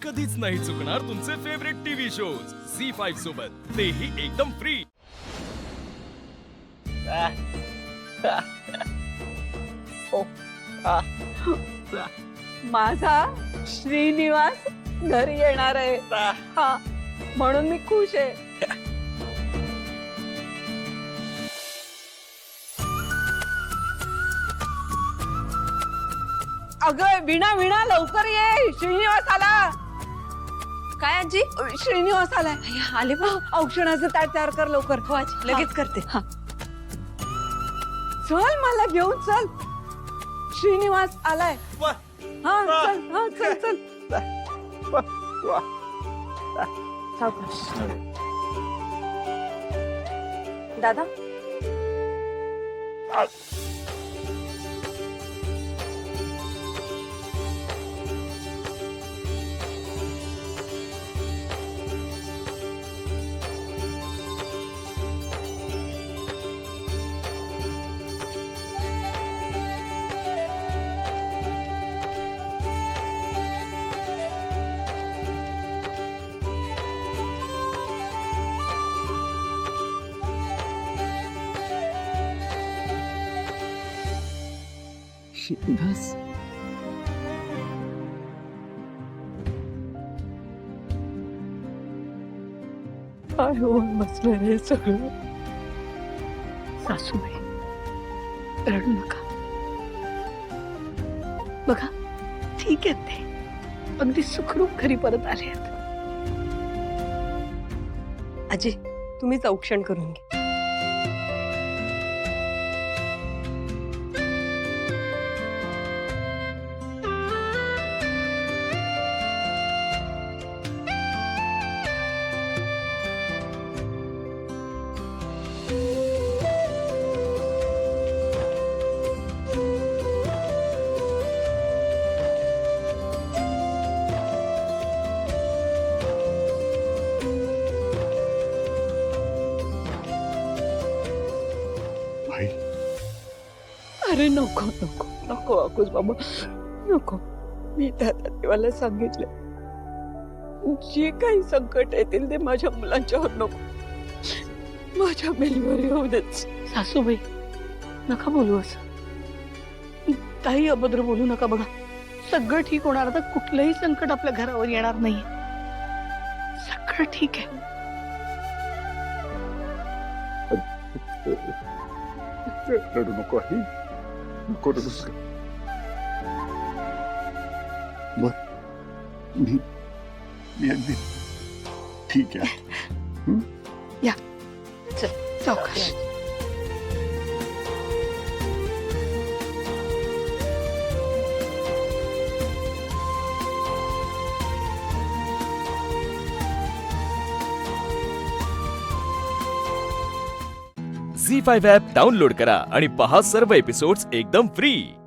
कधीच नाही चुकणार तुमचे फेवरेट टीव्ही शोज झी5 सोबत, तेही एकदम फ्री. माझा श्रीनिवास घरी येणार आहे. हा, म्हणून मी खुश आहे. अगं वीणा वीणा लवकर ये, श्रीनिवास आला. काय आजी? श्रीनिवास आलाय. आले बा. औषणाचं ताट तयार कर लवकर. हो आजी, लगेच करते. हा. चल मला घेऊन चल. श्रीनिवास आलाय. हा चल, हा चल चल. सावकाश. दादा श्रीनिवास, काय होऊन बसलं हे सगळं. सासूबाई रडू नका. बघा, ठीक आहेत ते, अगदी सुखरूप घरी परत आले आहेत. आजी, तुम्हीच औक्षण करून घ्या. अरे नको नको नको आकुस बाबा, नको. मी त्या देवाला सांगितलं, जे काही संकट येतील ते माझ्या मुलांच्यावर नको, माझ्या मेलीवर येऊ देत. सासूबाई नका बोलू असं. काही अभद्र बोलू नका. बघा, सगळं ठीक होणार. आता कुठलंही संकट आपल्या घरावर येणार नाही. सगळं ठीक आहे. रडू नको आई, नको रडू. मी अगदी ठीक आहे. या चल, सावकाश. झी5 ॲप डाउनलोड करा आणि पहा सर्व एपिसोड्स एकदम फ्री.